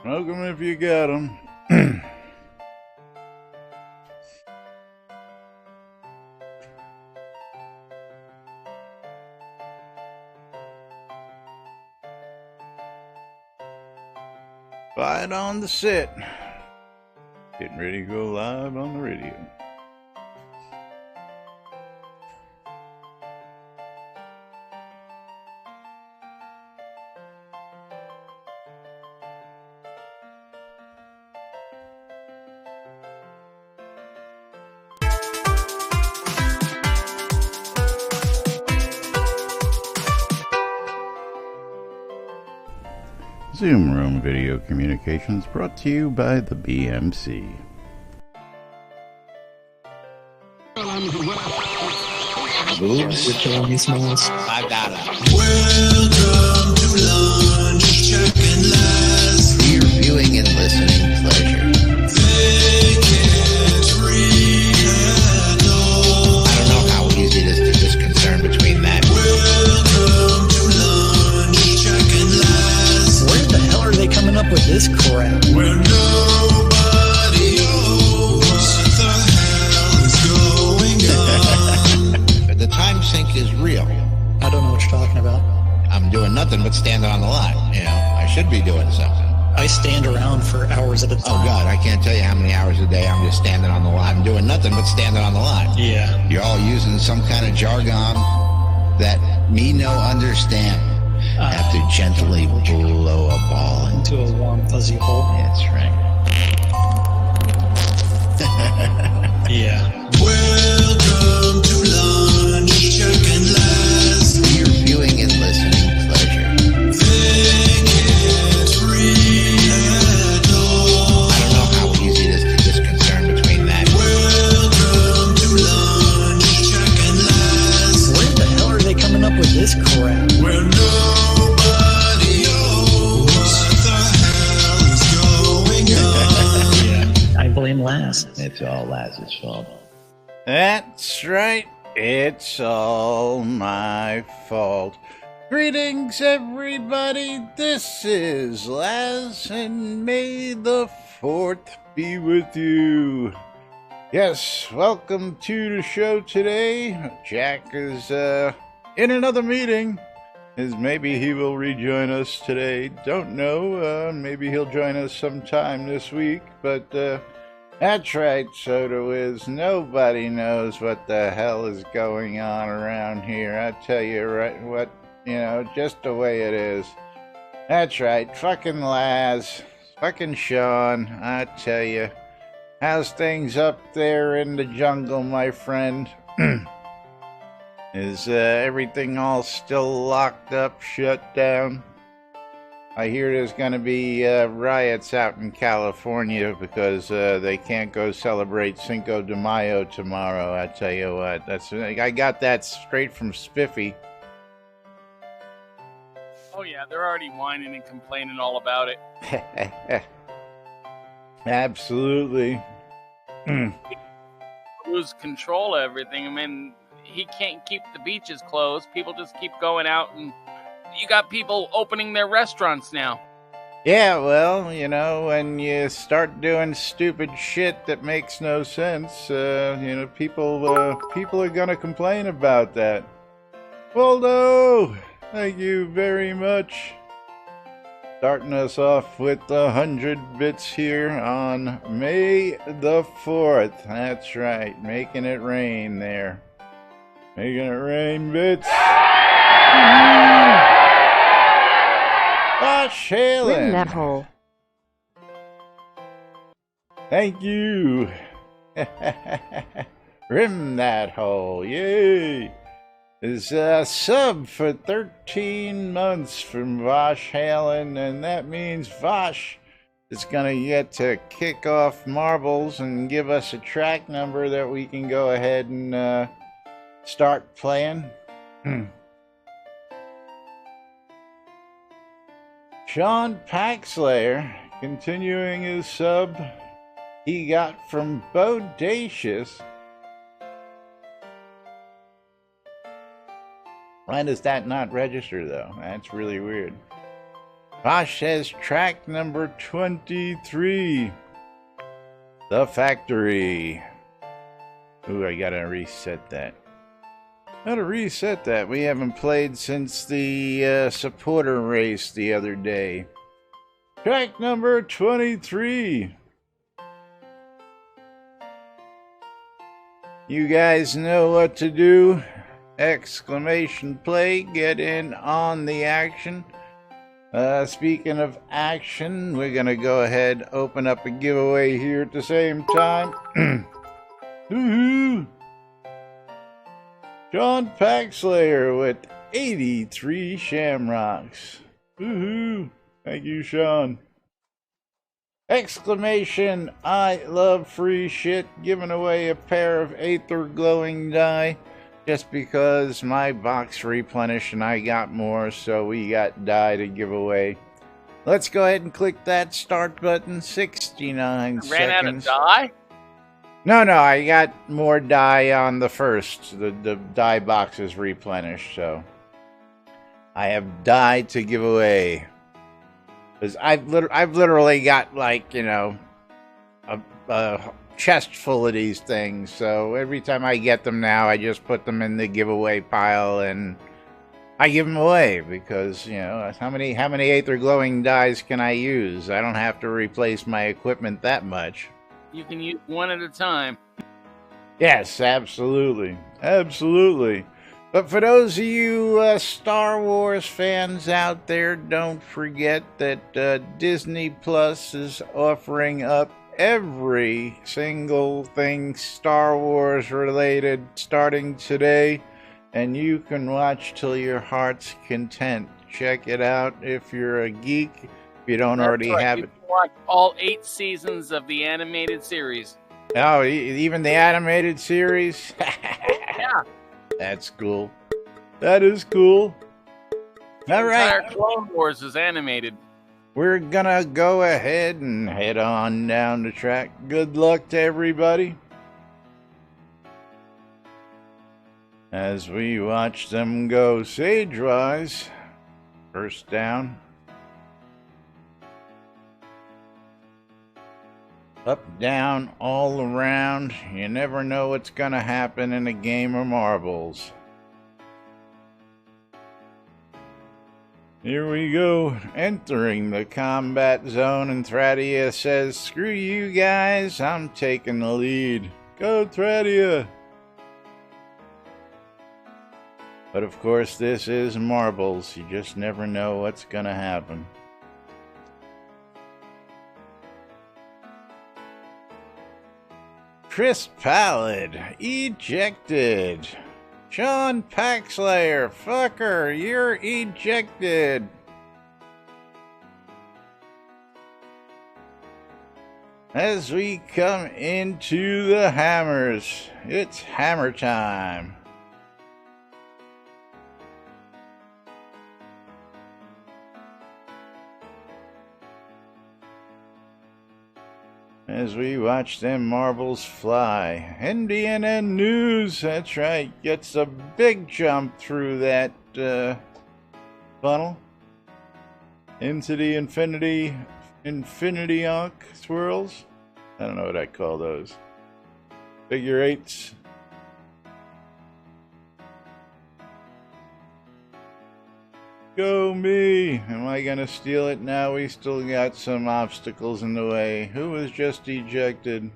Smoke 'em if you got 'em. Fight on the set. Getting ready to go live on the radio. Zoom Room Video Communications brought to you by the BMC. Boobs, you're killing me, Smalls. I got it. Welcome to lunch, check and last. Your viewing and listening pleasure. They can't read at all. I don't know how easy it is to discern between that. Welcome to lunch, check and last. Where the hell are they coming up with this crap? Where nobody knows what the hell is going on. The time sink is real. I don't know what you're talking about. I'm doing nothing but standing on the line. You know, I should be doing something. I stand around for hours at a time. Oh God, I can't tell you how many hours a day I'm just standing on the line. I'm doing nothing but standing on the line. Yeah. You're all using some kind of jargon that me no understand. I have to gently blow a ball into. Into a warm, fuzzy hole. That's right. Yeah. Welcome to lunch, check and last. Your viewing and listening pleasure. They can't read at all. I don't know how easy it is to discern between that. Welcome to lunch, check and last. Where the hell are they coming up with this crap? Where nobody knows what the hell is going on. Yeah. I blame last. It's all Laz's fault. That's right. It's all my fault. Greetings, everybody. This is Laz, and may the 4th be with you. Yes, welcome to the show today. Jack is in another meeting. Maybe he will rejoin us today. Don't know. Maybe he'll join us sometime this week. But that's right, Soda Wiz. Nobody knows what the hell is going on around here. I tell you right what, just the way it is. That's right, fucking Laz, fucking Sean, I tell you. How's things up there in the jungle, my friend? Is everything all still locked up, shut down? I hear there's going to be riots out in California because they can't go celebrate Cinco de Mayo tomorrow. I tell you what, I got that straight from Spiffy. Oh yeah, they're already whining and complaining all about it. Absolutely. Lose control of everything. I mean, he can't keep the beaches closed. People just keep going out, and you got people opening their restaurants now. Yeah, well, when you start doing stupid shit that makes no sense, people are gonna complain about that. Waldo, thank you very much. Starting us off with 100 bits here on May the 4th. That's right, making it rain there. Making it rain, bits. Gosh, Helen. In that hole. Thank you. Rim that hole. Yay. Is a sub for 13 months from Vosh Halen, and that means Vosh is gonna get to kick off marbles and give us a track number that we can go ahead and start playing. Sean Paxlayer, continuing his sub he got from Bodacious. Why does that not register, though? That's really weird. Bosch says track number 23. The Factory. Ooh, I gotta reset that. We haven't played since the supporter race the other day. Track number 23. You guys know what to do. Exclamation play, get in on the action. Speaking of action, we're gonna go ahead open up a giveaway here at the same time. Woohoo! John Packslayer with 83 shamrocks. Woohoo! Thank you, Sean. Exclamation, I love free shit, giving away a pair of Aether glowing dye just because my box replenished and I got more, so we got dye to give away. Let's go ahead and click that start button. 69 seconds. Ran out of dye? No, I got more dye on the first. The dye box is replenished, so I have dye to give away. Because I've literally got, like, you know, a chest full of these things. So every time I get them now, I just put them in the giveaway pile and I give them away. Because, you know, how many Aether glowing dyes can I use? I don't have to replace my equipment that much. You can use one at a time. Yes, absolutely. Absolutely. But for those of you Star Wars fans out there, don't forget that Disney Plus is offering up every single thing Star Wars related starting today, and you can watch till your heart's content. Check it out if you're a geek. If you don't already have You it. can watch all 8 seasons of the animated series. Oh, even the animated series? Yeah. That's cool. That is cool. All right. Entire Clone Wars is animated. We're gonna go ahead and head on down the track. Good luck to everybody as we watch them go sage-wise. First down. Up, down, all around. You never know what's gonna happen in a game of marbles. Here we go, entering the combat zone, and Thradia says, screw you guys, I'm taking the lead. Go Thradia! But of course this is marbles, you just never know what's gonna happen. Chris Pallid, ejected. Sean Packslayer, fucker, you're ejected. As we come into the hammers, it's hammer time. As we watch them marbles fly. NBNN News, that's right, gets a big jump through that funnel into the infinity onk swirls. I don't know what I call those. Figure eights. Go me! Am I gonna steal it? Now we still got some obstacles in the way. Who was just ejected?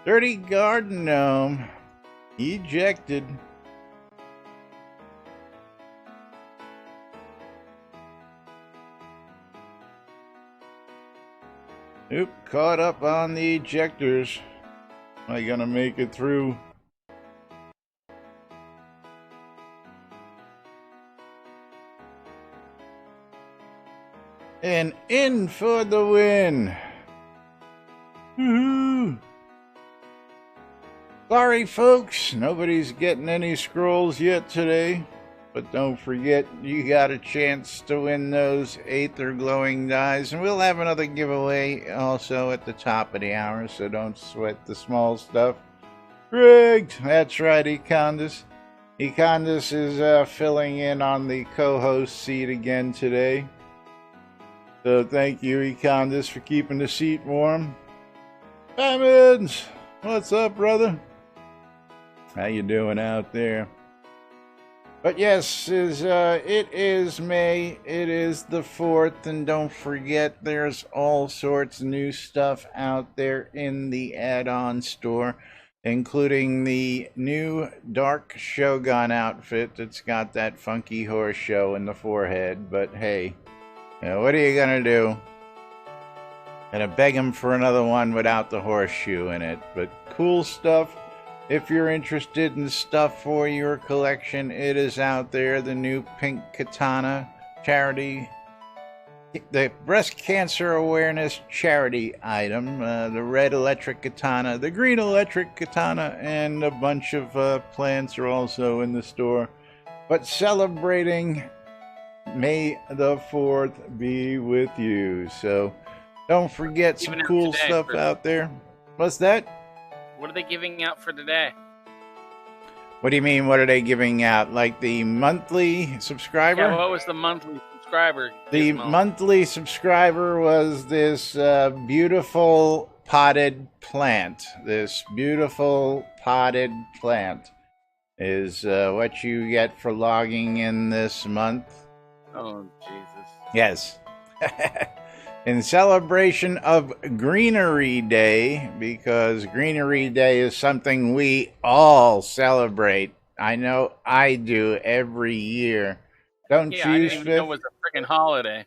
Dirty Garden Gnome. Ejected. Oop, caught up on the ejectors. Am I gonna make it through? And in for the win. Woohoo! Sorry folks, nobody's getting any scrolls yet today. But don't forget, you got a chance to win those Aether glowing dyes. And we'll have another giveaway also at the top of the hour, so don't sweat the small stuff. Rigged! That's right, Econdis. Econdis is filling in on the co-host seat again today. So thank you, Econdas, for keeping the seat warm. Diamonds, what's up, brother? How you doing out there? But yes, it is May. It is the 4th, and don't forget, there's all sorts of new stuff out there in the add-on store, including the new Dark Shogun outfit that's got that funky horse show in the forehead. But hey, what are you gonna do? Gonna beg him for another one without the horseshoe in it. But cool stuff. If you're interested in stuff for your collection, it is out there. The new pink katana charity, the breast cancer awareness charity item, the red electric katana, the green electric katana, and a bunch of plants are also in the store. But celebrating May the 4th be with you. So don't forget some cool stuff out there. What's that? What are they giving out for today? What do you mean, what are they giving out? Like the monthly subscriber? Yeah, what was the monthly subscriber? The monthly subscriber was this beautiful potted plant. This beautiful potted plant is what you get for logging in this month. Oh, Jesus. Yes. In celebration of Greenery Day, because Greenery Day is something we all celebrate. I know I do every year. Don't you, I didn't even know it was a freaking holiday.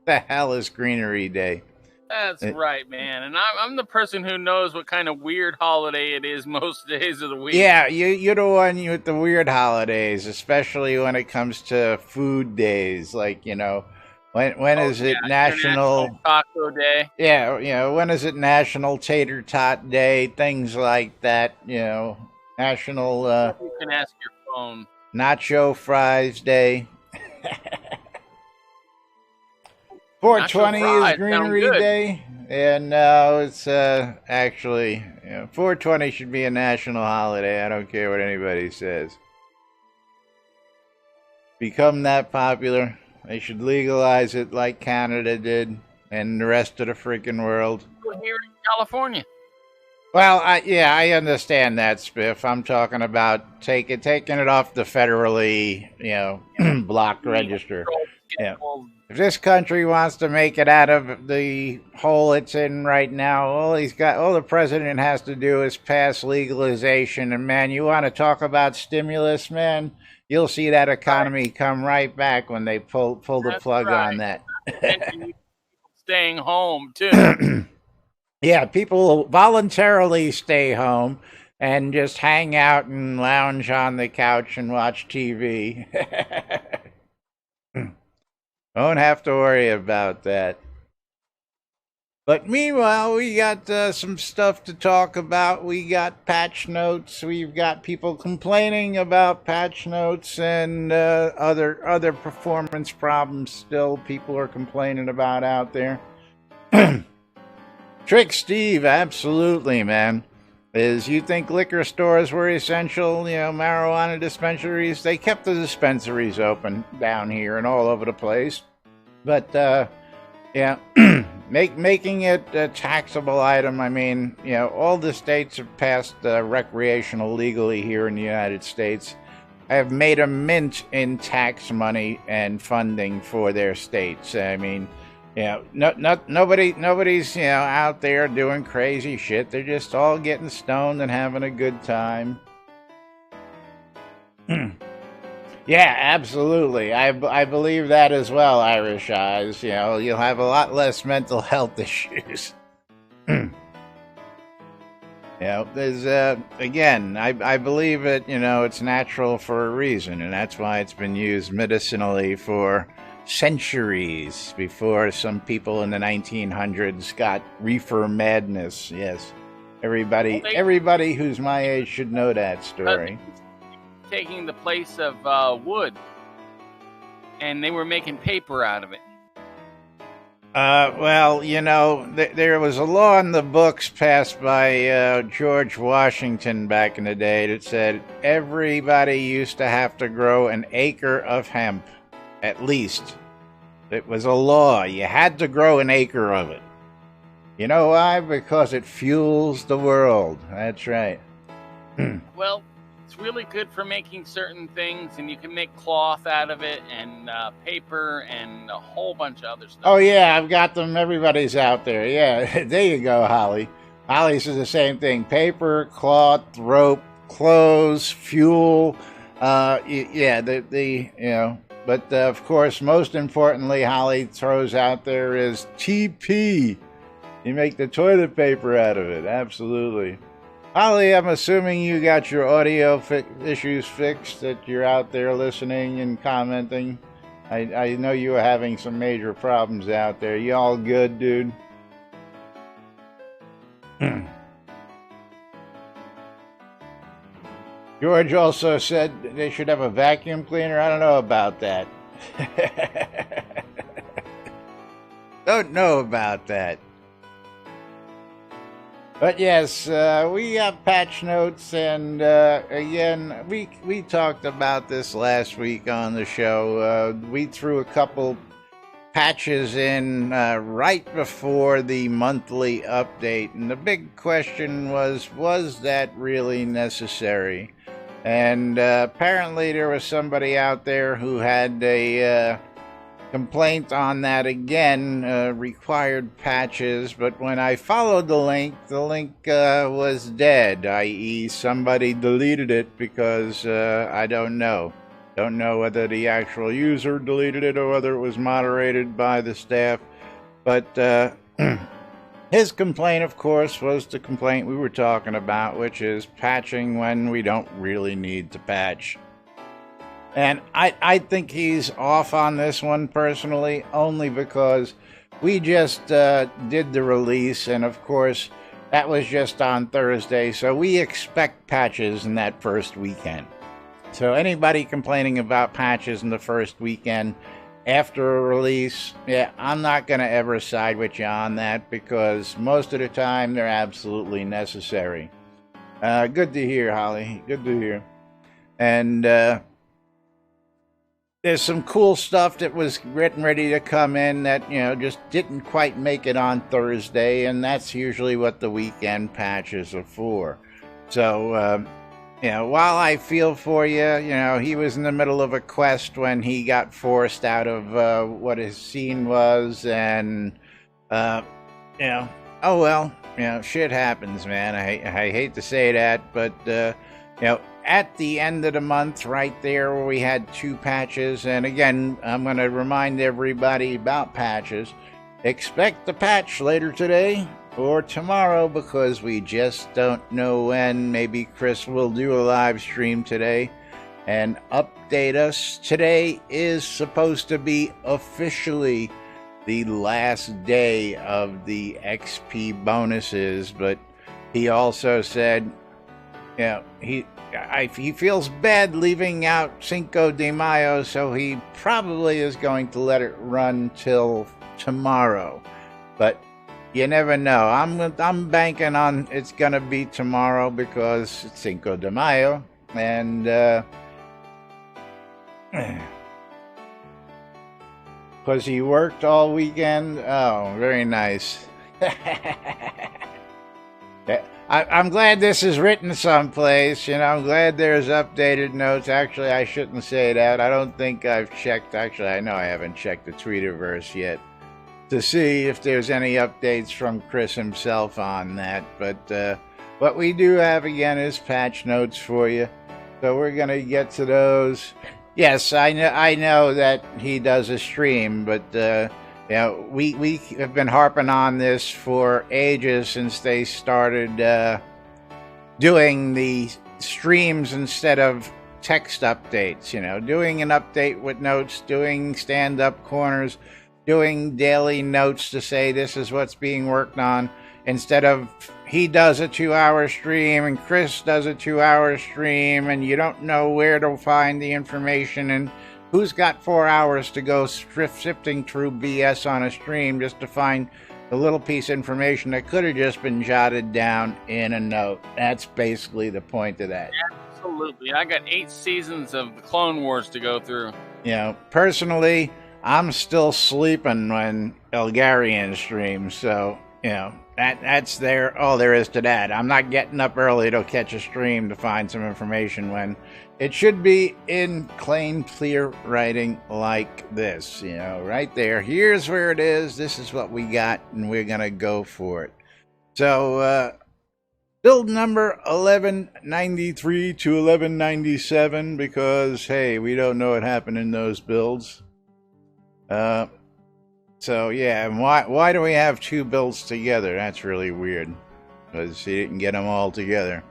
The hell is Greenery Day? That's right, man. And I'm the person who knows what kind of weird holiday it is most days of the week. Yeah, you're the one with the weird holidays, especially when it comes to food days, like, When is it National Taco Day? Yeah, when is it National Tater Tot Day? Things like that, National You can ask your phone. Nacho Fries Day. 420 is Greenery Day, and no, it's actually 420 should be a national holiday. I don't care what anybody says. Become that popular. They should legalize it like Canada did and the rest of the freaking world. Here in California. Well, I understand that, Spiff. I'm talking about taking it off the federally, blocked register. Yeah. If this country wants to make it out of the hole it's in right now, all the president has to do is pass legalization. And man, you want to talk about stimulus, man? You'll see that economy come right back when they pull the plug on that. Staying home too. Yeah, people voluntarily stay home and just hang out and lounge on the couch and watch TV. Don't have to worry about that. But meanwhile, we got some stuff to talk about. We got patch notes. We've got people complaining about patch notes and other performance problems still people are complaining about out there. Trick Steve, absolutely, man. You think liquor stores were essential, marijuana dispensaries? They kept the dispensaries open down here and all over the place. But, making it a taxable item, I mean, all the states have passed recreational legally here in the United States. Have made a mint in tax money and funding for their states. I mean, nobody's out there doing crazy shit. They're just all getting stoned and having a good time. Yeah, absolutely. I believe that as well, Irish Eyes. You'll have a lot less mental health issues. There's again, I believe it. It's natural for a reason, and that's why it's been used medicinally for centuries before some people in the 1900s got reefer madness. Yes, everybody who's my age should know that story. Taking the place of wood, and they were making paper out of it. Well, there was a law in the books passed by George Washington back in the day that said everybody used to have to grow an acre of hemp, at least. It was a law. You had to grow an acre of it. You know why? Because it fuels the world. That's right. Well, it's really good for making certain things, and you can make cloth out of it, and paper, and a whole bunch of other stuff. Oh, yeah, I've got them. Everybody's out there. Yeah, there you go, Holly. Holly says the same thing. Paper, cloth, rope, clothes, fuel. Yeah, But, of course, most importantly, Holly throws out there is TP. You make the toilet paper out of it. Absolutely. Holly, I'm assuming you got your audio issues fixed, that you're out there listening and commenting. I know you were having some major problems out there. You all good, dude? George also said they should have a vacuum cleaner. I don't know about that. Don't know about that. But yes, we got patch notes, and again, we talked about this last week on the show. We threw a couple patches in right before the monthly update, and the big question was that really necessary? And apparently there was somebody out there who had a complaint on that again, required patches, but when I followed the link was dead, i.e. somebody deleted it because I don't know. Don't know whether the actual user deleted it or whether it was moderated by the staff. But his complaint, of course, was the complaint we were talking about, which is patching when we don't really need to patch. And I think he's off on this one personally, only because we just did the release, and of course, that was just on Thursday, so we expect patches in that first weekend. So anybody complaining about patches in the first weekend after a release, yeah, I'm not going to ever side with you on that, because most of the time they're absolutely necessary. Good to hear, Holly. Good to hear. And there's some cool stuff that was getting ready to come in that, just didn't quite make it on Thursday, and that's usually what the weekend patches are for. So, while I feel for you, he was in the middle of a quest when he got forced out of what his scene was, and, oh well, shit happens, man. I hate to say that, but, at the end of the month, right there where we had 2 patches, and again, I'm going to remind everybody about patches. Expect the patch later today or tomorrow, because we just don't know when. Maybe Chris will do a live stream today and update us. Today is supposed to be officially the last day of the XP bonuses, but he also said, he feels bad leaving out Cinco de Mayo, so he probably is going to let it run till tomorrow. But you never know. I'm banking on it's gonna be tomorrow because it's Cinco de Mayo, and because he worked all weekend. Oh, very nice. I'm glad this is written someplace. I'm glad there's updated notes. Actually, I shouldn't say that. I don't think I've checked. Actually, I know I haven't checked the Tweeterverse yet to see if there's any updates from Chris himself on that. But what we do have, again, is patch notes for you. So we're going to get to those. Yes, I know that he does a stream, but we have been harping on this for ages, since they started doing the streams instead of text updates. Doing an update with notes, doing stand-up corners, doing daily notes to say this is what's being worked on, instead of he does a 2-hour stream and Chris does a 2-hour stream, and you don't know where to find the information, and who's got 4 hours to go sifting through BS on a stream just to find the little piece of information that could have just been jotted down in a note. That's basically the point of that. Absolutely. I got 8 seasons of the Clone Wars to go through. Personally, I'm still sleeping when Elgarian streams, so that's all there is to that. I'm not getting up early to catch a stream to find some information when it should be in plain, clear writing like this, right there. Here's where it is. This is what we got, and we're gonna go for it. So, build number 1193 to 1197, because, hey, we don't know what happened in those builds. So, yeah, and why do we have two builds together? That's really weird, because he didn't get them all together.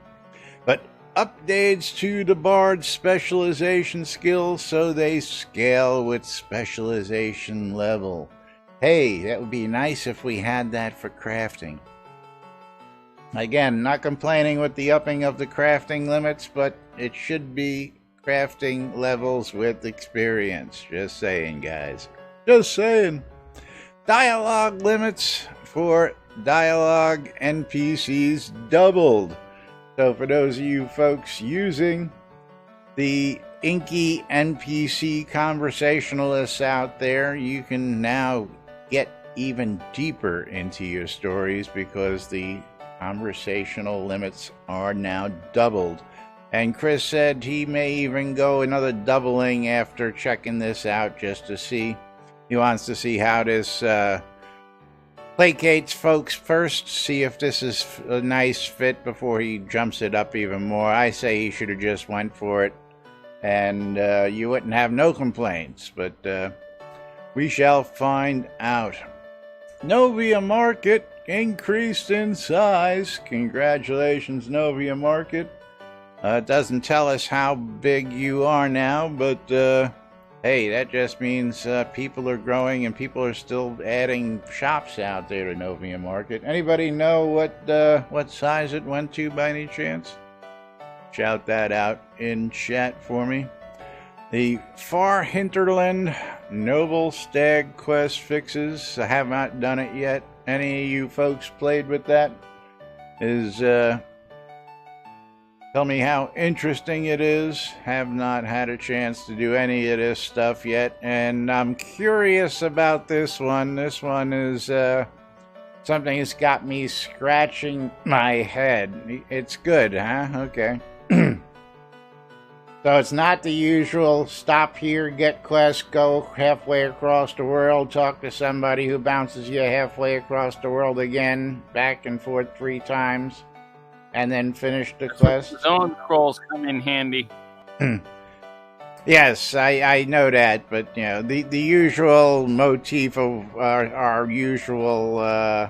But updates to the Bard's specialization skills so they scale with specialization level. Hey, that would be nice if we had that for crafting. Again, not complaining with the upping of the crafting limits, but it should be crafting levels with experience. Just saying, guys. Just saying. Dialogue limits for dialogue NPCs doubled. So for those of you folks using the inky NPC conversationalists out there, you can now get even deeper into your stories because the conversational limits are now doubled. And Chris said he may even go another doubling after checking this out just to see. He wants to see how this placates folks first, see if this is a nice fit before he jumps it up even more. I say he should have just went for it, and you wouldn't have no complaints, but we shall find out. Novia Market increased in size. Congratulations, Novia Market. It doesn't tell us how big you are now, but hey, that just means people are growing and people are still adding shops out there to Novia Market. Anybody know what size it went to by any chance? Shout that out in chat for me. The Far Hinterland Noble Stag quest fixes. I have not done it yet. Any of you folks played with that? Tell me how interesting it is. Have not had a chance to do any of this stuff yet, and I'm curious about this one. This one is something that's got me scratching my head. It's good, huh? Okay. So it's not the usual stop here, get quest, go halfway across the world, talk to somebody who bounces you halfway across the world again, back and forth 3 times. And then finish the quest. Zone scrolls come in handy. Yes, I know that, but the usual motif of our usual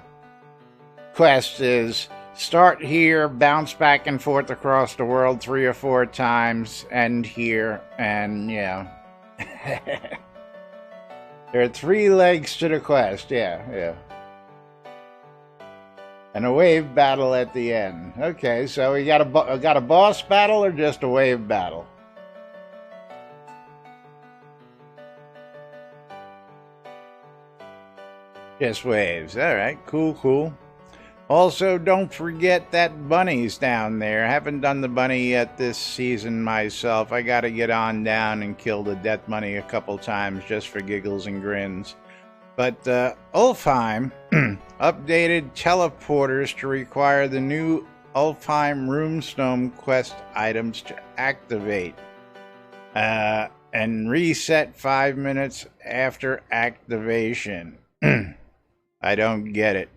quest is start here, bounce back and forth across the world 3 or 4 times, end here, and there are 3 legs to the quest. Yeah. And a wave battle at the end. Okay, so we got a boss battle or just a wave battle? Just waves. All right, cool. Also, don't forget that bunny's down there. I haven't done the bunny yet this season myself. I got to get on down and kill the death bunny a couple times just for giggles and grins. But Ulfheim updated teleporters to require the new Ulfheim Runestone quest items to activate and reset 5 minutes after activation. I don't get it.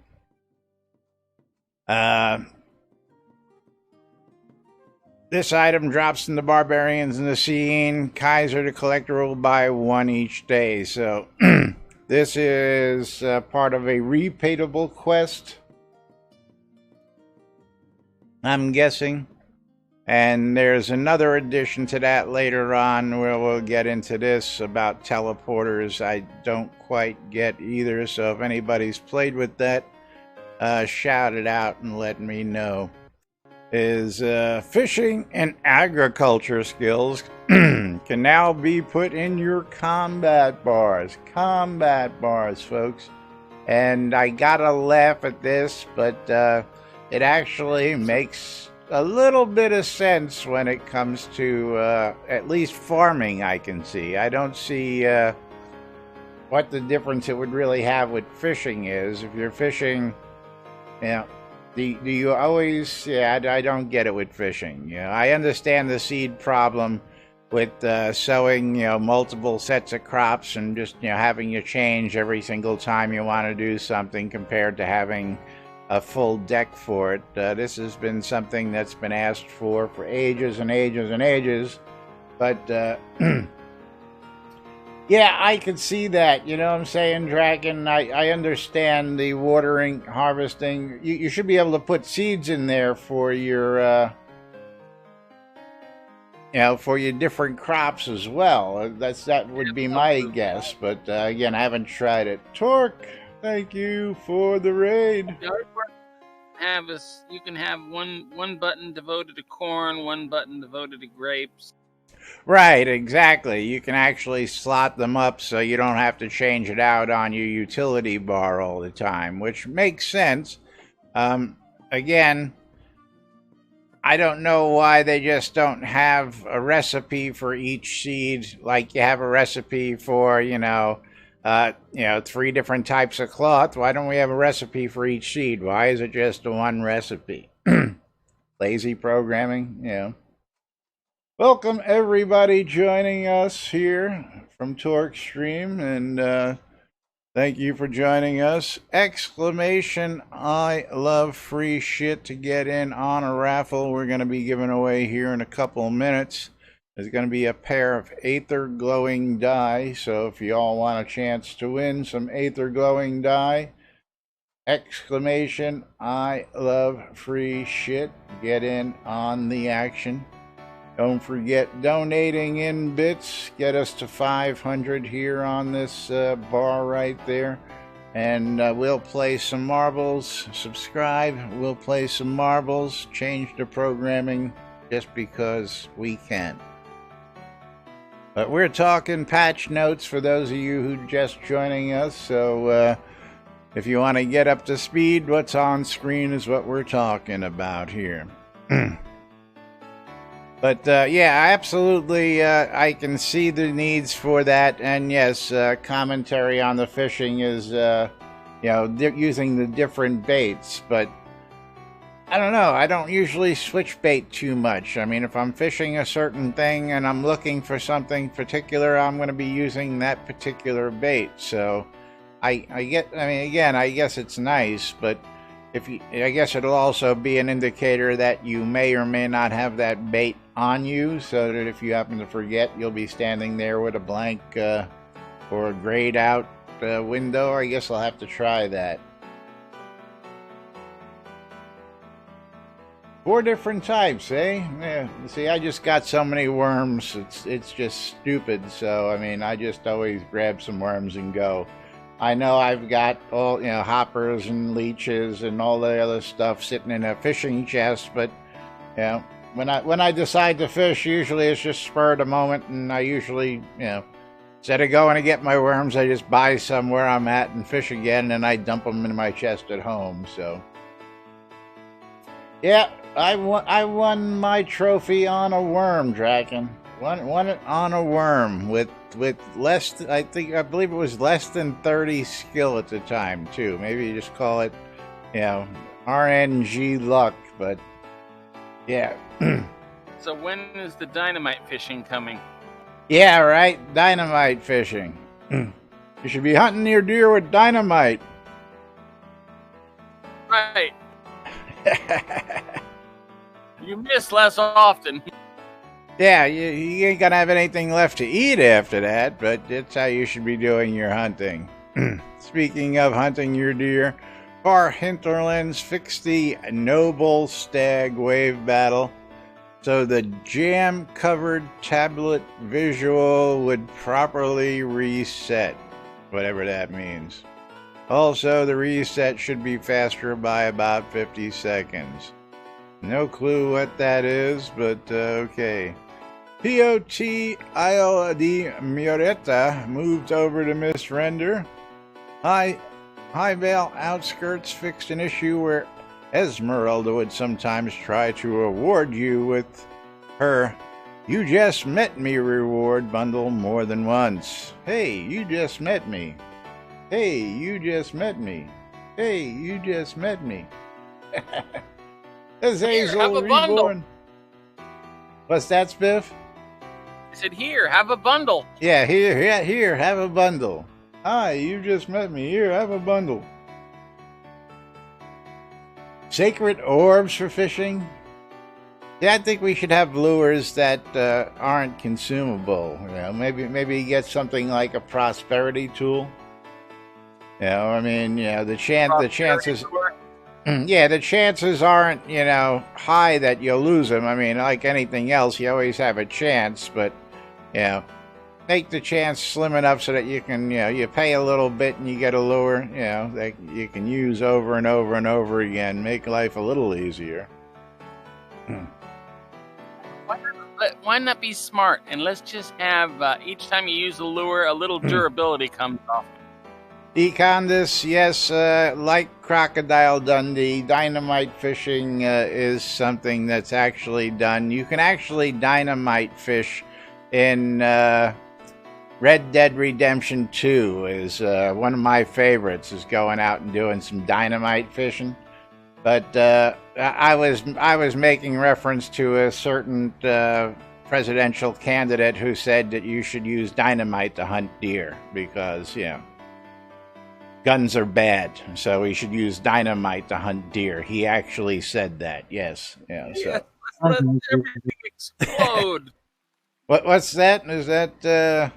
This item drops in the Barbarians in the Scene. Kaiser the Collector will buy 1 each day. So this is part of a repeatable quest, I'm guessing. And there's another addition to that later on where we'll get into this about teleporters. I don't quite get either, so if anybody's played with that, shout it out and let me know. Is fishing and agriculture skills can now be put in your combat bars. Combat bars, folks. And I gotta laugh at this, but it actually makes a little bit of sense when it comes to at least farming. I can see. I don't see what the difference it would really have with fishing is. If you're fishing, you know, do you always? Yeah, I don't get it with fishing. You know, I understand the seed problem with sowing, you know, multiple sets of crops and just, you know, having you change every single time you want to do something compared to having a full deck for it. This has been something that's been asked for ages and ages and ages. But yeah, I could see that. You know what I'm saying, Dragon? I understand the watering, harvesting. You should be able to put seeds in there for your you know, for your different crops as well. That would be my guess. But again, I haven't tried it. Torque, thank you for the raid. The other part you can have one button devoted to corn, one button devoted to grapes. Right, exactly. You can actually slot them up so you don't have to change it out on your utility bar all the time, which makes sense. Again, I don't know why they just don't have a recipe for each seed, like you have a recipe for, you know, 3 different types of cloth. Why don't we have a recipe for each seed? Why is it just one recipe? Lazy programming, you know. Welcome everybody joining us here from Torque Stream, and thank you for joining us. Exclamation, I love free shit to get in on a raffle we're going to be giving away here in a couple of minutes. There's going to be a pair of Aether glowing dye, so if you all want a chance to win some Aether glowing dye, exclamation, I love free shit, get in on the action. Don't forget donating in bits. Get us to 500 here on this bar right there. And we'll play some marbles. Subscribe. We'll play some marbles. Change the programming just because we can. But we're talking patch notes for those of you who just joining us. So if you want to get up to speed, what's on screen is what we're talking about here. But yeah, absolutely, I can see the needs for that. And yes, commentary on the fishing is, you know, using the different baits. But I don't know, I don't usually switch bait too much. I mean, if I'm fishing a certain thing and I'm looking for something particular, I'm going to be using that particular bait. So I mean, again, I guess it's nice, but I guess it'll also be an indicator that you may or may not have that bait on you, so that if you happen to forget, you'll be standing there with a blank or a grayed out window. I guess I'll have to try that. 4 different types, eh? Yeah. See, I just got so many worms. It's just stupid. So I mean, I just always grab some worms and go. I know I've got all, you know, hoppers and leeches and all the other stuff sitting in a fishing chest, but you know, when I decide to fish, usually it's just spur of the moment, and I usually, you know, instead of going to get my worms, I just buy some where I'm at and fish again, and I dump them in my chest at home. So yeah, I won my trophy on a worm, Draken. Won it on a worm with less, I believe it was less than 30 skill at the time too. Maybe you just call it, you know, RNG luck, but yeah. So when is the dynamite fishing coming? Yeah, right, dynamite fishing. You should be hunting your deer with dynamite. Right. You miss less often. Yeah, you ain't gonna have anything left to eat after that, but that's how you should be doing your hunting. Speaking of hunting your deer, Far Hinterlands fixed the Noble Stag Wave Battle, so the jam-covered tablet visual would properly reset, whatever that means. Also, the reset should be faster by about 50 seconds. No clue what that is, but okay. POT Isle de Mureta moved over to misrender. High Vale Outskirts fixed an issue where Esmeralda would sometimes try to reward you with her You just met me reward bundle more than once. Hey, you just met me. Hey, you just met me. Hey, you just met me. There's Here, Hazel have a bundle. Reborn. What's that, Spiff? I said, here, have a bundle. Yeah, here, have a bundle. Hi, you just met me. Here, have a bundle. Sacred orbs for fishing? Yeah, I think we should have lures that aren't consumable. You know, maybe get something like a prosperity tool. You know, I mean, you know, the chances. Yeah, the chances aren't, you know, high that you'll lose them. I mean, like anything else, you always have a chance, but, you know, make the chance slim enough so that you can, you know, you pay a little bit and you get a lure, you know, that you can use over and over and over again. Make life a little easier. Why not be smart and let's just have each time you use a lure, a little durability comes off. Econdis, yes, like Crocodile Dundee, dynamite fishing is something that's actually done. You can actually dynamite fish in Red Dead Redemption 2 is one of my favorites, is going out and doing some dynamite fishing. But I was making reference to a certain presidential candidate who said that you should use dynamite to hunt deer because, you know, guns are bad, so we should use dynamite to hunt deer. He actually said that, yes. Yeah, so. Yes, let's let everything explode. What's that? Is that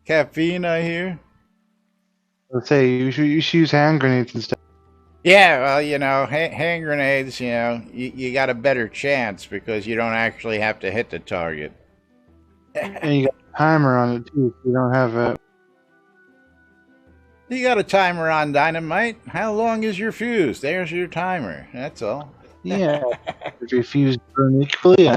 caffeine I hear? Let's say you should use hand grenades instead. Yeah, well, you know, hand grenades, you know, you got a better chance because you don't actually have to hit the target. And you got a timer on it too, so you don't have a. You got a timer on dynamite. How long is your fuse? There's your timer. That's all. Yeah. If your fuse burn equally,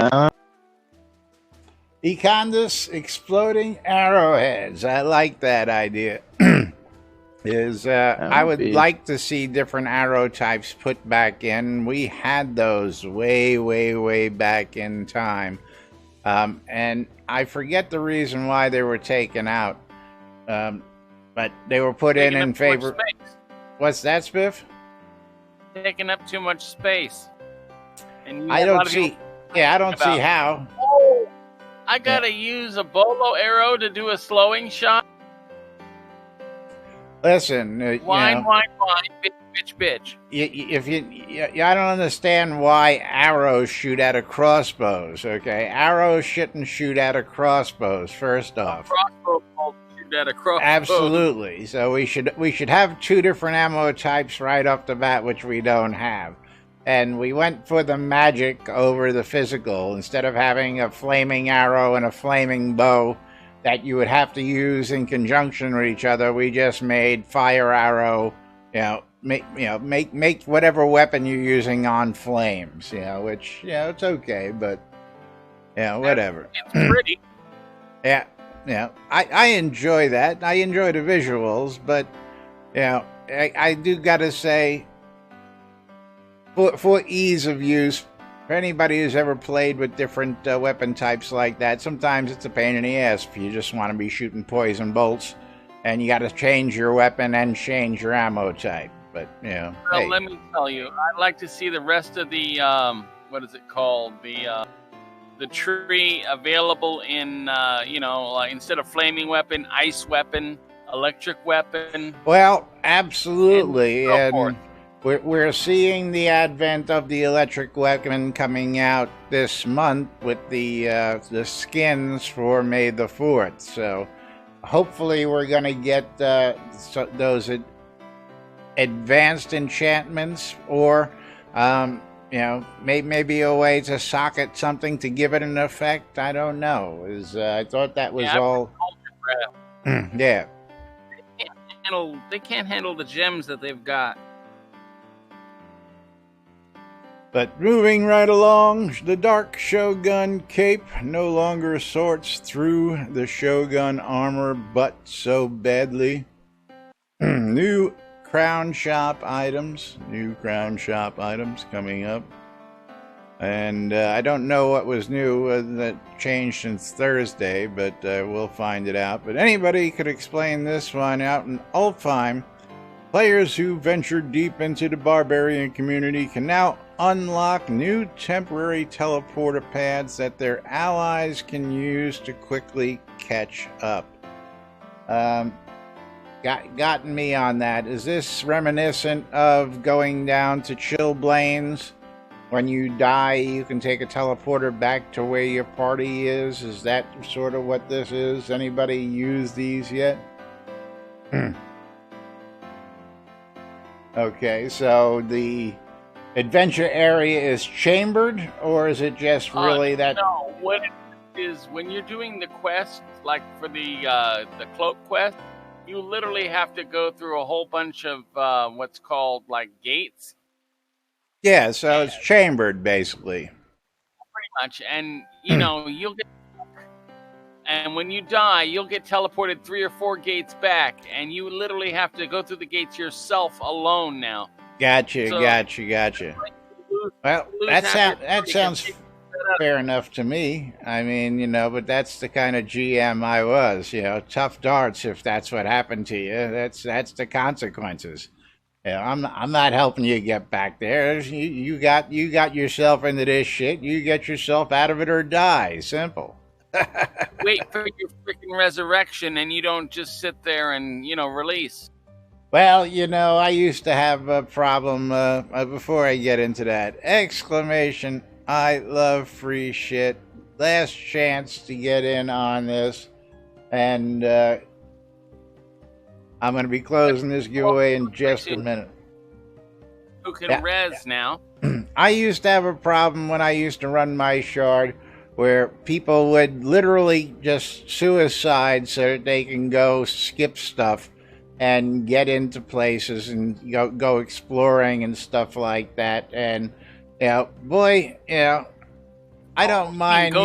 Econdis exploding arrowheads. I like that idea. I would like to see different arrow types put back in. We had those way back in time. And I forget the reason why they were taken out. But they were put in favor. What's that, Spiff? Taking up too much space. And I don't see. Yeah, I don't see how. Oh, I gotta use a bolo arrow to do a slowing shot. Listen, Whine, bitch. I don't understand why arrows shoot out of crossbows. Okay, arrows shouldn't shoot out of crossbows. First off, Crossbow bolts shoot out of crossbows. absolutely. So we should have two different ammo types right off the bat, which we don't have. And we went for the magic over the physical instead of having a flaming arrow and a flaming bow that you would have to use in conjunction with each other. We just made fire arrow, make whatever weapon you're using on flames, which, it's okay, but, whatever. It's pretty. Yeah, I enjoy that. I enjoy the visuals, but, I do gotta say, for ease of use, for anybody who's ever played with different weapon types like that, sometimes it's a pain in the ass if you just want to be shooting poison bolts and you got to change your weapon and change your ammo type. But, Well, hey. let me tell you, I'd like to see the rest of the, what is it called? The tree available in, like instead of flaming weapon, ice weapon, electric weapon. Well, absolutely. And so forth. We're seeing the advent of the electric weapon coming out this month with the skins for May the 4th. So hopefully we're going to get those advanced enchantments or, maybe a way to socket something to give it an effect. I don't know. I thought that was all... Yeah. They can't handle the gems that they've got. But moving right along, the Dark Shogun cape no longer sorts through the Shogun armor but so badly. New crown shop items coming up. And I don't know what was new that changed since Thursday, but we'll find it out. But anybody could explain this one. Out in Ulfheim, players who ventured deep into the barbarian community can now unlock new temporary teleporter pads that their allies can use to quickly catch up. Gotten me on that. Is this reminiscent of going down to Chillblains? When you die, you can take a teleporter back to where your party is. Is that sort of what this is? Anybody use these yet? Okay, so the adventure area is chambered, or is it just really that? No, what it is, when you're doing the quest, like for the cloak quest, you literally have to go through a whole bunch of what's called like gates. Yeah, so it's chambered, basically. Pretty much, and you know you'll get, and when you die, you'll get teleported 3 or 4 gates back, and you literally have to go through the gates yourself alone now. Gotcha. So- Well, that sounds fair enough to me. I mean, you know, but that's the kind of GM I was. You know, tough darts. If that's what happened to you, that's the consequences. Yeah, I'm not helping you get back there. You got yourself into this shit. You get yourself out of it or die. Simple. Wait for your freaking resurrection, and you don't just sit there and release. Well, you know, I used to have a problem before I get into that. Exclamation, I love free shit. Last chance to get in on this. And I'm going to be closing this giveaway in just a minute. Who can res now? I used to have a problem when I used to run my shard where people would literally just suicide so that they can go skip stuff and get into places and go exploring and stuff like that. And, boy, I don't mind,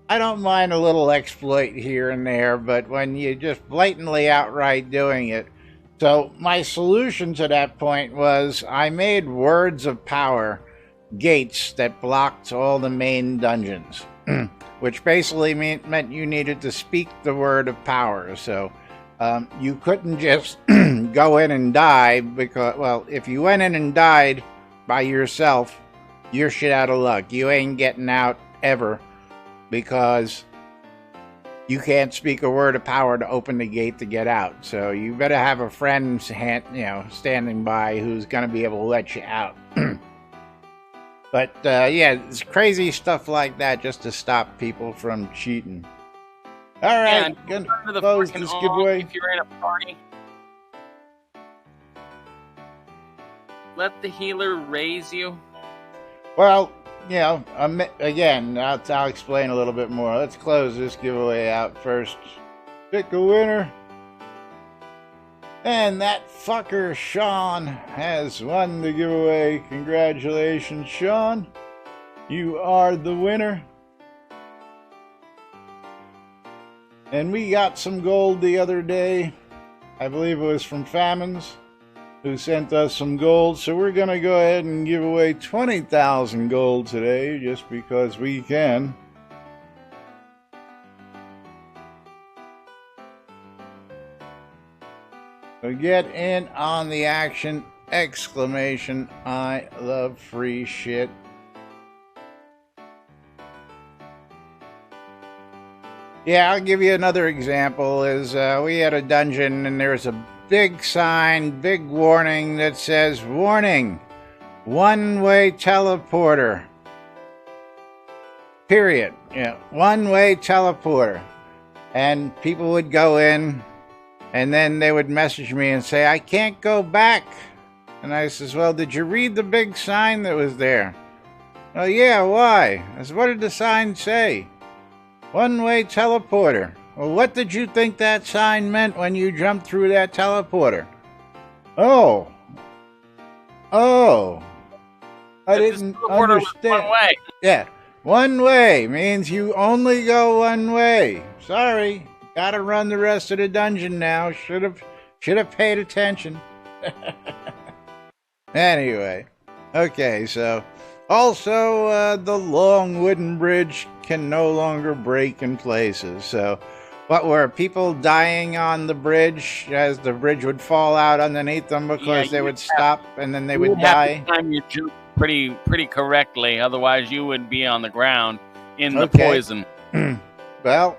I don't mind a little exploit here and there, but when you just blatantly outright doing it. So my solution to that point was I made words of power gates that blocked all the main dungeons, which basically meant you needed to speak the word of power. So you couldn't just go in and die because, well, if you went in and died by yourself, you're shit out of luck. You ain't getting out ever, because you can't speak a word of power to open the gate to get out. So you better have a friend, standing by who's going to be able to let you out. But it's crazy stuff like that just to stop people from cheating. All right, gonna close this giveaway. If you're in a party, let the healer raise you. Well, again, I'll explain a little bit more. Let's close this giveaway out first. Pick a winner. And that fucker, Sean, has won the giveaway. Congratulations, Sean. You are the winner. And we got some gold the other day. I believe it was from Famines, who sent us some gold. So we're going to go ahead and give away 20,000 gold today, just because we can. So get in on the action. Exclamation, I love free shit. Yeah, I'll give you another example. We had a dungeon and there's a big sign, big warning that says, warning, one-way teleporter. Period. One-way teleporter. And people would go in and then they would message me and say, I can't go back. And I says, well, did you read the big sign that was there? Oh, yeah, why? I said, what did the sign say? One-way teleporter. Well, what did you think that sign meant when you jumped through that teleporter? Oh. I didn't understand. One way. Yeah. One way means you only go one way. Sorry. Gotta run the rest of the dungeon now. Should have paid attention. Anyway. Okay, so Also, the long wooden bridge can no longer break in places. So, what were people dying on the bridge as the bridge would fall out underneath them because they would stop and then they You would have die? to time your jump pretty correctly, otherwise you would be on the ground in the Okay. poison. Well,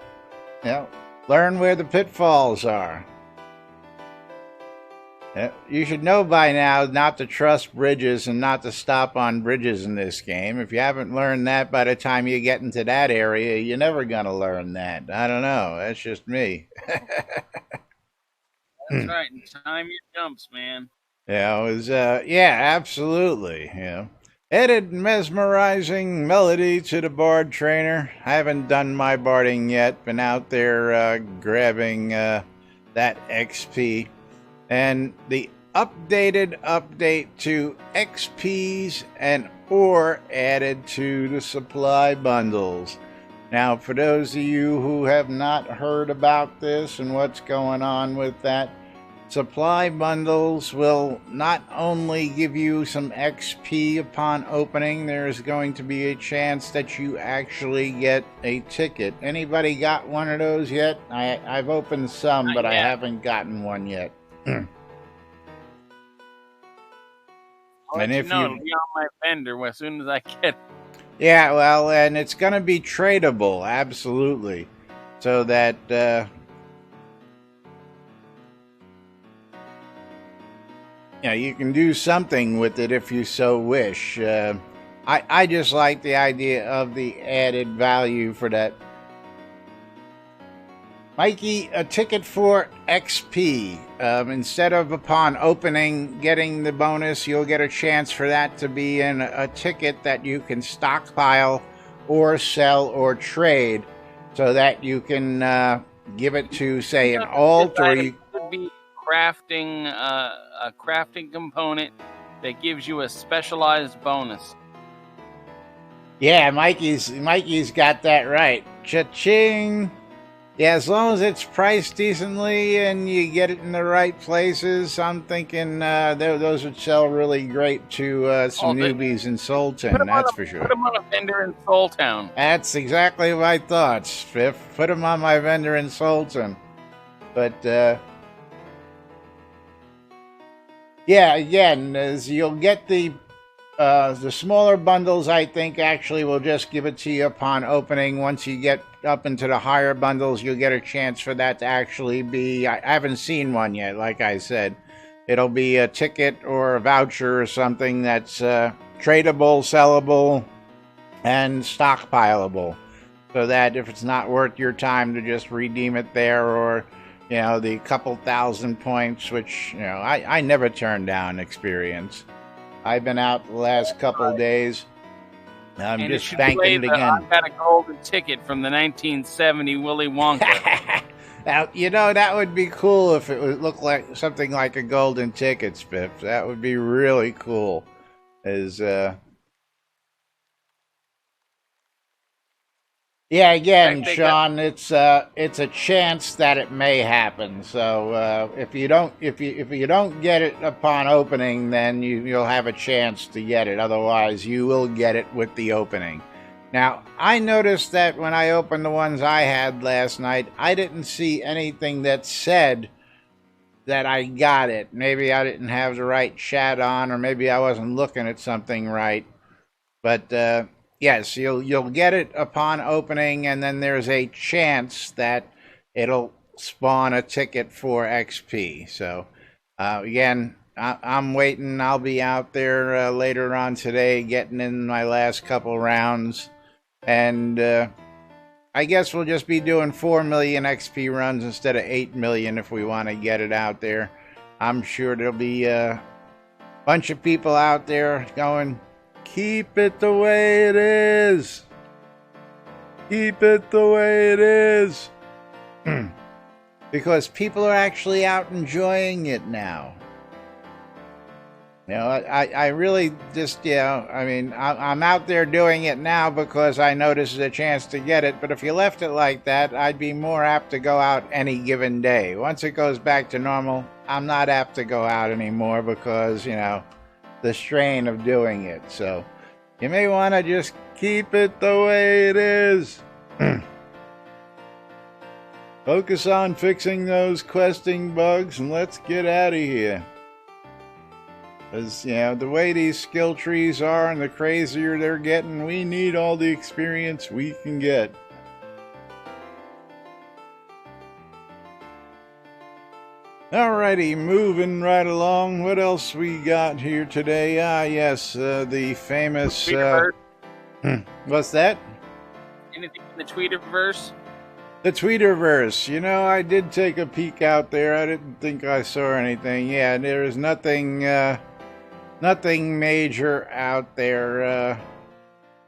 learn where the pitfalls are. You should know by now not to trust bridges and not to stop on bridges in this game. If you haven't learned that by the time you get into that area, you're never going to learn that. I don't know. That's just me. That's right. And time your jumps, man. Absolutely. Added mesmerizing melody to the bard trainer. I haven't done my barding yet. Been out there grabbing that XP. And the update to XPs and ore added to the supply bundles. Now, for those of you who have not heard about this and what's going on with that, supply bundles will not only give you some XP upon opening, there's going to be a chance that you actually get a ticket. Anybody got one of those yet? I've opened some, but I haven't gotten one yet. I'll let you know, it'll be on my vendor as soon as I get it. Yeah, well, and it's going to be tradable, absolutely. So that you can do something with it if you so wish. I just like the idea of the added value for that. Mikey, a ticket for XP. Instead of upon opening getting the bonus, you'll get a chance for that to be in a ticket that you can stockpile or sell or trade so that you can give it to, say, an alt or you could be crafting a crafting component that gives you a specialized bonus. Yeah, Mikey's got that right. Cha-ching! Yeah, as long as it's priced decently and you get it in the right places, I'm thinking those would sell really great to some newbies in Sultan, that's for sure. Put them on a vendor in Sultan. That's exactly my thoughts, Spiff. Put them on my vendor in Sultan. But, again, as you'll get the smaller bundles, I think, actually will just give it to you upon opening. Once you get up into the higher bundles, you'll get a chance for that to actually be... I haven't seen one yet, like I said. It'll be a ticket or a voucher or something that's tradable, sellable, and stockpileable. So that if it's not worth your time to just redeem it there, or, the couple thousand points, which, I never turn down experience. I've been out the last couple of days. I'm and just banking it again. I've got a golden ticket from the 1970 Willy Wonka. Now, that would be cool if it would look like something like a golden ticket, Spiff. That would be really cool. Again, Sean, it's a chance that it may happen. So if you don't get it upon opening, then you'll have a chance to get it. Otherwise, you will get it with the opening. Now, I noticed that when I opened the ones I had last night, I didn't see anything that said that I got it. Maybe I didn't have the right chat on, or maybe I wasn't looking at something right. But yes, you'll get it upon opening, and then there's a chance that it'll spawn a ticket for XP. So, again, I'm waiting. I'll be out there later on today getting in my last couple rounds. And I guess we'll just be doing 4 million XP runs instead of 8 million if we want to get it out there. I'm sure there'll be a bunch of people out there going, keep it the way it is. Keep it the way it is. Because people are actually out enjoying it now. I really just, I'm out there doing it now because I noticed a chance to get it. But if you left it like that, I'd be more apt to go out any given day. Once it goes back to normal, I'm not apt to go out anymore because, the strain of doing it. So, you may want to just keep it the way it is. Focus on fixing those questing bugs and let's get out of here. Because, you know, the way these skill trees are and the crazier they're getting, we need all the experience we can get. Alrighty, moving right along. What else we got here today? Ah, yes, the famous... what's that? Anything in the Tweeterverse? The Tweeterverse. You know, I did take a peek out there. I didn't think I saw anything. Yeah, there is nothing, nothing major out there.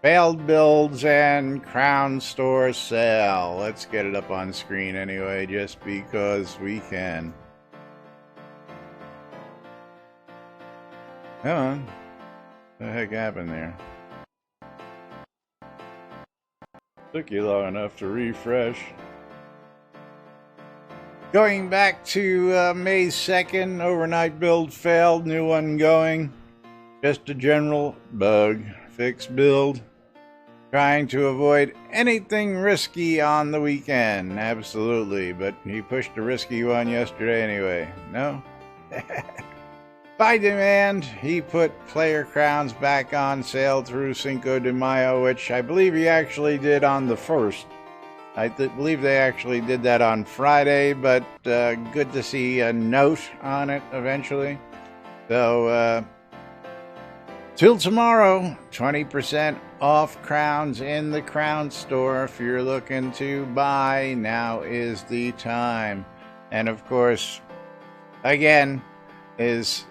Failed builds and Crown Store sale. Let's get it up on screen anyway, just because we can. Come on. What the heck happened there? Took you long enough to refresh. Going back to May 2nd, overnight build failed, new one going. Just a general bug fix build. Trying to avoid anything risky on the weekend. Absolutely, but he pushed a risky one yesterday anyway. No? By demand, he put player crowns back on sale through Cinco de Mayo, which I believe he actually did on the 1st. I believe they actually did that on Friday, but good to see a note on it eventually. So, till tomorrow, 20% off crowns in the Crown Store. If you're looking to buy, now is the time. And of course, again, those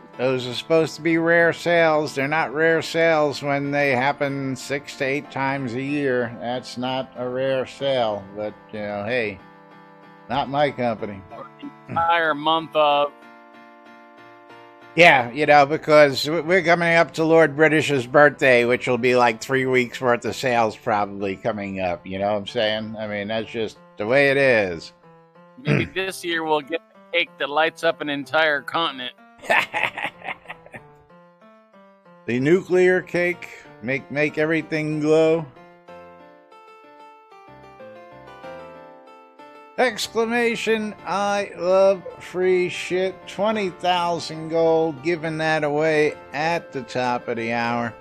are supposed to be rare sales. They're not rare sales when they happen 6 to 8 times a year. That's not a rare sale. But, you know, hey, not my company. Entire month of. Yeah, you know, because we're coming up to Lord British's birthday, which will be like 3 weeks worth of sales probably coming up. You know what I'm saying? I mean, that's just the way it is. Maybe this year we'll get the cake that lights up an entire continent. The nuclear cake, make everything glow. Exclamation, I love free shit. 20,000 gold, giving that away at the top of the hour.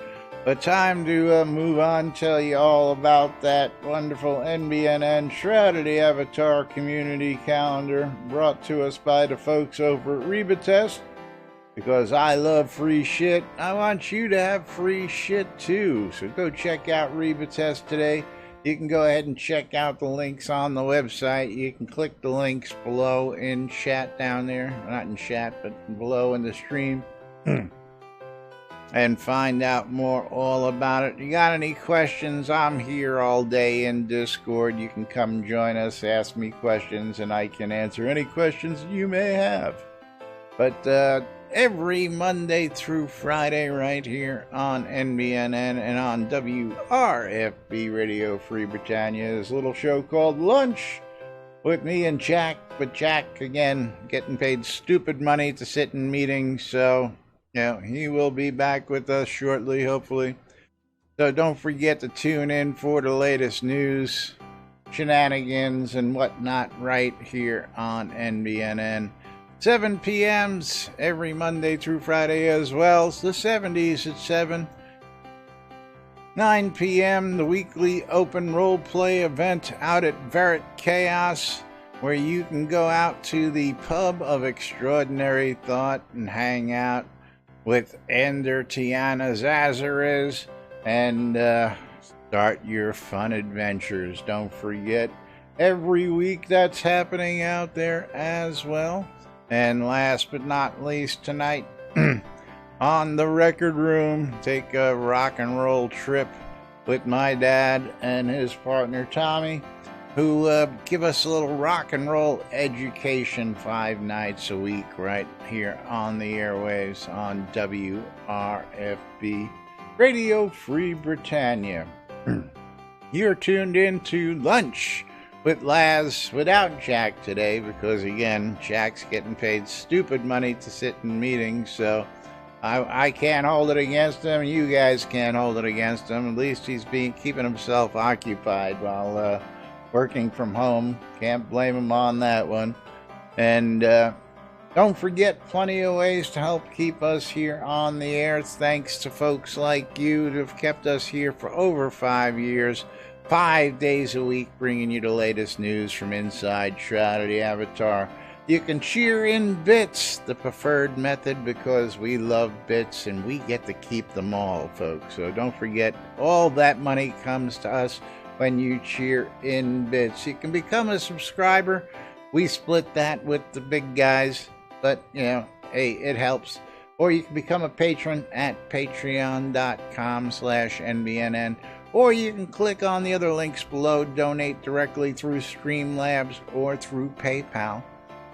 But time to move on, tell you all about that wonderful NBNN Shroud of the Avatar community calendar brought to us by the folks over at Reba Test. Because I love free shit, I want you to have free shit too. So go check out Reba Test today. You can go ahead and check out the links on the website. You can click the links below in chat down there. Not in chat, but below in the stream. And find out more all about it. You got any questions? I'm here all day in Discord. You can come join us, ask me questions, and I can answer any questions you may have. But every Monday through Friday right here on NBNN and on WRFB Radio Free Britannia is a little show called Lunch with me and Jack. But Jack, again, getting paid stupid money to sit in meetings, so you know, he will be back with us shortly, hopefully. So don't forget to tune in for the latest news, shenanigans, and whatnot right here on NBNN. 7 p.m.s every Monday through Friday as well. It's the 70s at 7. 9 p.m. the weekly open role play event out at Verret Chaos, where you can go out to the Pub of Extraordinary Thought and hang out with Ender Tiana Zazarez and start your fun adventures. Don't forget, every week that's happening out there as well. And last but not least, tonight on the Record Room, take a rock and roll trip with my dad and his partner Tommy, who give us a little rock and roll education 5 nights a week right here on the airwaves on WRFB Radio Free Britannia. You're tuned in to Lunch with Laz without Jack today because, again, Jack's getting paid stupid money to sit in meetings, so I can't hold it against him. You guys can't hold it against him. At least he's keeping himself occupied while working from home. Can't blame him on that one. And don't forget, plenty of ways to help keep us here on the air. Thanks to folks like you who have kept us here for over 5 years, 5 days a week, bringing you the latest news from inside Shroud of the Avatar. You can cheer in bits, the preferred method, because we love bits and we get to keep them all, folks. So don't forget, all that money comes to us when you cheer in bits. You can become a subscriber. We split that with the big guys, but, you know, hey, it helps. Or you can become a patron at patreon.com/NBNN. Or you can click on the other links below, donate directly through Streamlabs or through PayPal.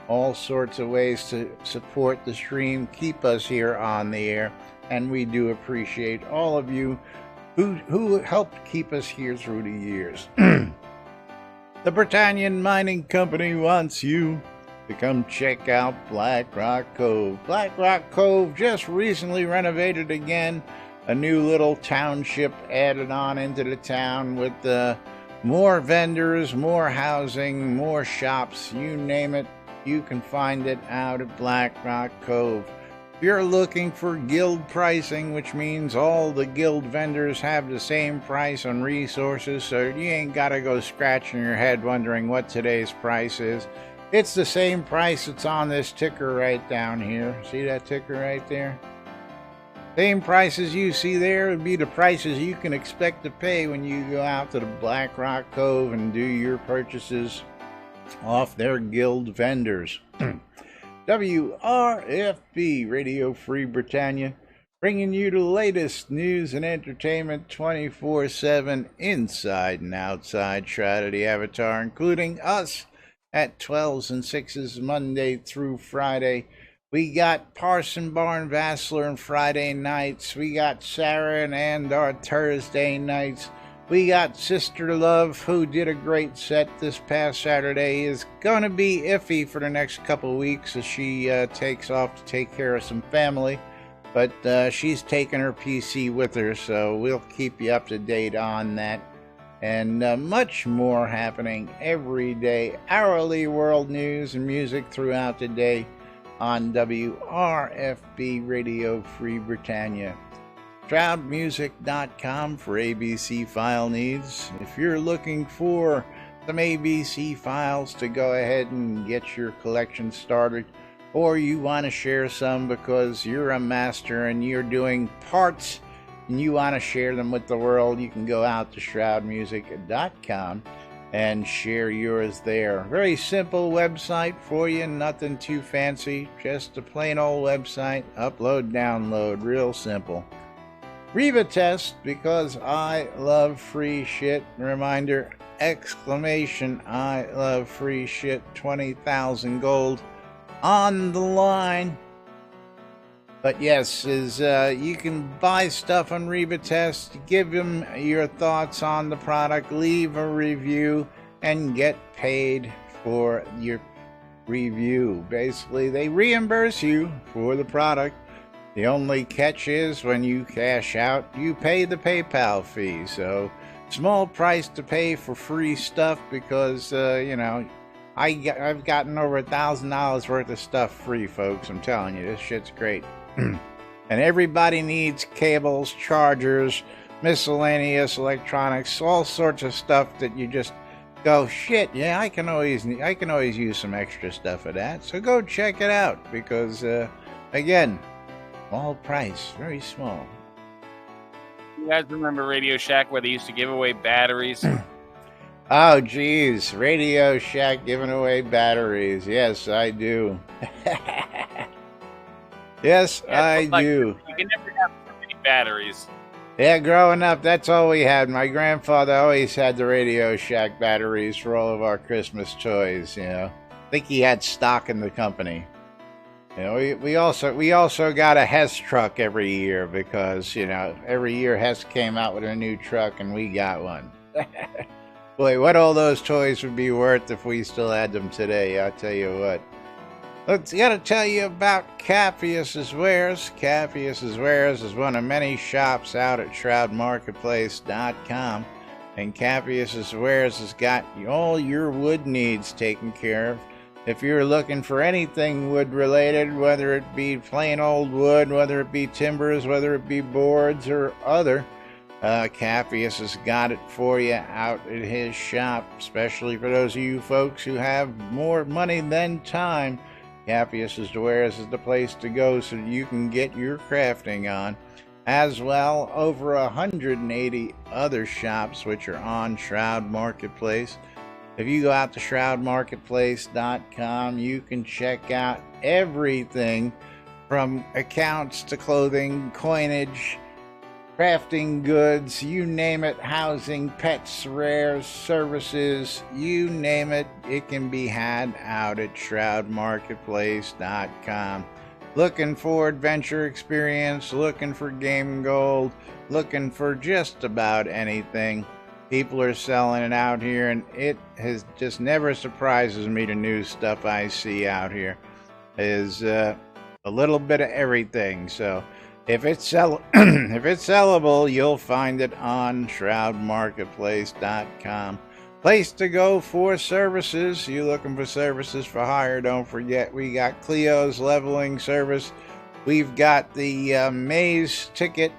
All sorts of ways to support the stream, keep us here on the air, and we do appreciate all of you who helped keep us here through the years. The Britannian Mining Company wants you to come check out Black Rock Cove. Black Rock Cove just recently renovated again, a new little township added on into the town with more vendors, more housing, more shops, you name it. You can find it out at Black Rock Cove. If you're looking for guild pricing, which means all the guild vendors have the same price on resources, so you ain't got to go scratching your head wondering what today's price is. It's the same price that's on this ticker right down here. See that ticker right there? Same prices you see there would be the prices you can expect to pay when you go out to the Black Rock Cove and do your purchases off their guild vendors. WRFB, Radio Free Britannia, bringing you the latest news and entertainment 24/7 inside and outside Shroud of the Avatar, including us at 12s and 6s Monday through Friday. We got Parson Barn Vassler on Friday nights. We got Sarah and Andar Thursday nights. We got Sister Love, who did a great set this past Saturday, is going to be iffy for the next couple weeks as she takes off to take care of some family. But she's taking her PC with her, so we'll keep you up to date on that. And much more happening every day. Hourly world news and music throughout the day on WRFB Radio Free Britannia. ShroudMusic.com for ABC file needs. If you're looking for some ABC files to go ahead and get your collection started, or you want to share some because you're a master and you're doing parts and you want to share them with the world, you can go out to ShroudMusic.com and share yours there. Very simple website for you, nothing too fancy, just a plain old website, upload, download, real simple. Reba test, because I love free shit. Reminder, exclamation, I love free shit, 20,000 gold on the line. But yes, you can buy stuff on Reba test, give them your thoughts on the product, leave a review, and get paid for your review. Basically, they reimburse you for the product. The only catch is when you cash out, you pay the PayPal fee. So, small price to pay for free stuff because, you know, I've gotten over $1,000 worth of stuff free, folks. I'm telling you, this shit's great. And everybody needs cables, chargers, miscellaneous electronics, all sorts of stuff that you just go, shit, yeah, I can always use some extra stuff of that. So go check it out because, again, small price, very small. You guys remember Radio Shack where they used to give away batteries? Oh, geez. Radio Shack giving away batteries. Yes, I do. Yes, Yeah, I like, do. You can never have too many batteries. Yeah, growing up, that's all we had. My grandfather always had the Radio Shack batteries for all of our Christmas toys, you know. I think he had stock in the company. You know, we also got a Hess truck every year because, you know, every year Hess came out with a new truck and we got one. Boy, what all those toys would be worth if we still had them today, I'll tell you what. Let's gotta tell you about Cappius's Wares. Cappius's Wares is one of many shops out at shroudmarketplace.com, and Cappius's Wares has got all your wood needs taken care of. If you're looking for anything wood related, whether it be plain old wood, whether it be timbers, whether it be boards or other, Cappius has got it for you out at his shop, especially for those of you folks who have more money than time. Cappius's Wares is the place to go so you can get your crafting on. As well, over 180 other shops which are on Shroud Marketplace. If you go out to shroudmarketplace.com, you can check out everything from accounts to clothing, coinage, crafting goods, you name it, housing, pets, rares, services, you name it, it can be had out at shroudmarketplace.com. Looking for adventure experience, looking for game gold, looking for just about anything. People are selling it out here, and it has just never surprises me the new stuff I see out here. Is a little bit of everything, so if it's if it's sellable, you'll find it on shroudmarketplace.com. Place to go for services. You looking for services for hire? Don't forget, we got Cleo's leveling service. We've got the maze ticket,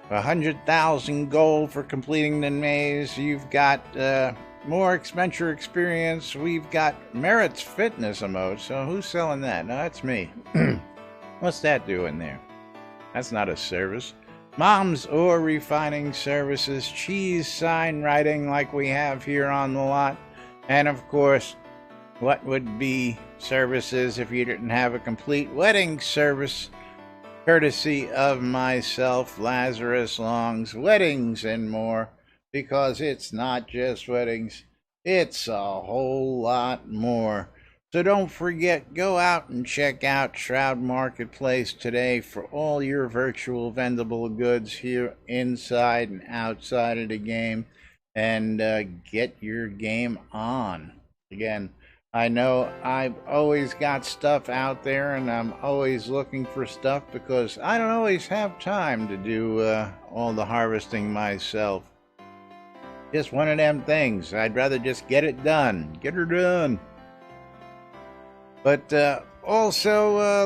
100,000 gold for completing the maze. You've got more adventure experience. We've got Merit's fitness emote. So who's selling that? No, that's me. What's that doing there? That's not a service. Mom's ore refining services, cheese sign writing like we have here on the lot, and of course, what would be services if you didn't have a complete wedding service, courtesy of myself, Lazarus Long's Weddings and More, because it's not just weddings, it's a whole lot more. So don't forget, go out and check out Shroud Marketplace today for all your virtual vendable goods here inside and outside of the game, and get your game on. Again, I know I've always got stuff out there, and I'm always looking for stuff because I don't always have time to do all the harvesting myself. Just one of them things. I'd rather just get it done. Get her done. But also, I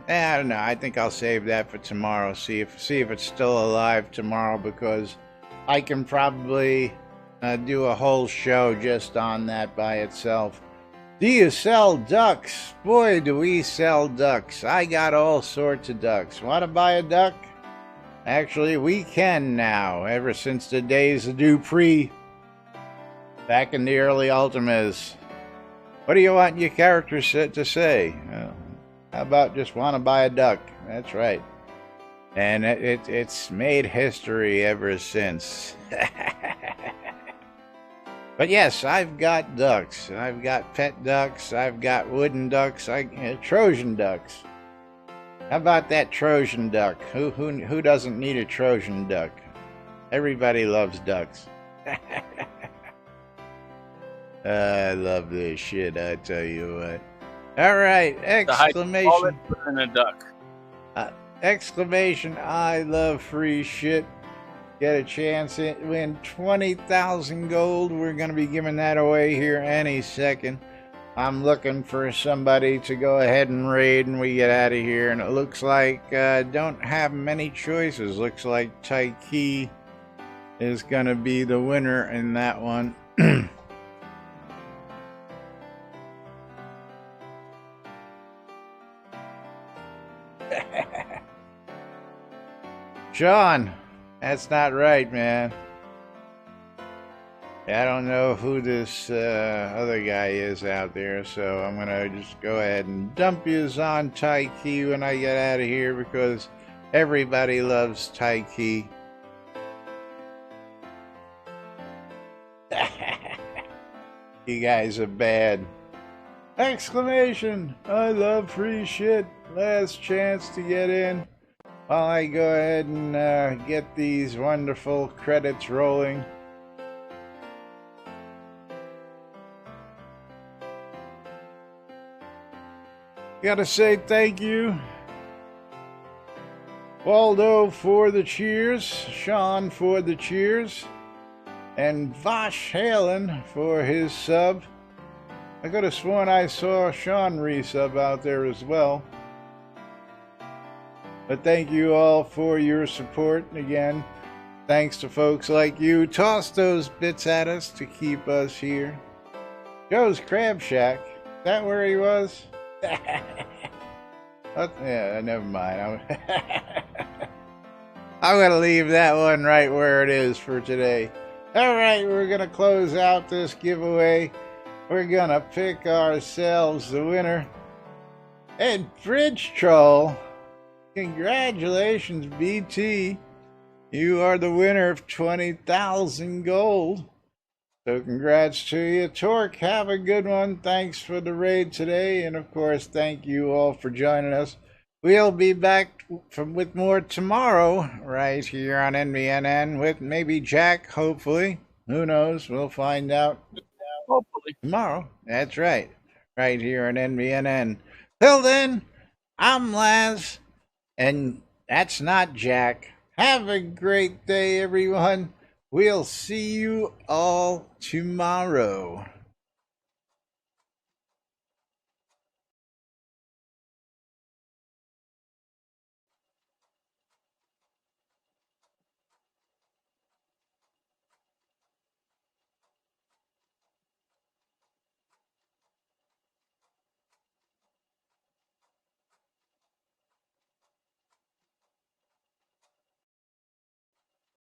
don't know. I think I'll save that for tomorrow. See if it's still alive tomorrow, because I can probably do a whole show just on that by itself. Do you sell ducks? Boy, do we sell ducks. I got all sorts of ducks. Want to buy a duck? Actually, we can now, ever since the days of Dupree, back in the early Ultimas. What do you want your characters to say? How about just want to buy a duck? That's right. And it's made history ever since. But yes, I've got ducks. I've got pet ducks. I've got wooden ducks. Trojan ducks. How about that Trojan duck? Who doesn't need a Trojan duck? Everybody loves ducks. I love this shit, I tell you what. Alright, exclamation. And a duck. Exclamation, I love free shit. Get a chance to win 20,000 gold. We're going to be giving that away here any second. I'm looking for somebody to go ahead and raid and we get out of here. And it looks like don't have many choices. Looks like Taiki is going to be the winner in that one. Sean, that's not right, man. I don't know who this other guy is out there, so I'm gonna just go ahead and dump yous on Taiki when I get out of here, because everybody loves Taiki. You guys are bad. Exclamation! I love free shit. Last chance to get in. While I go ahead and get these wonderful credits rolling. Gotta say thank you, Waldo, for the cheers, Sean for the cheers, and Vosh Halen for his sub. I could have sworn I saw Sean resub out there as well. But thank you all for your support. And again, thanks to folks like you. Toss those bits at us to keep us here. Joe's Crab Shack. Is that where he was? Yeah, never mind. I'm going to leave that one right where it is for today. All right, we're going to close out this giveaway. We're going to pick ourselves the winner. And Bridge Troll, congratulations, BT. You are the winner of 20,000 gold. So congrats to you. Torque, have a good one. Thanks for the raid today. And of course, thank you all for joining us. We'll be back with more tomorrow right here on NBNN with maybe Jack, hopefully. Who knows? We'll find out. Hopefully. Tomorrow. That's right. Right here on NBNN. Till then, I'm Laz. And that's not Jack. Have a great day, everyone. We'll see you all tomorrow.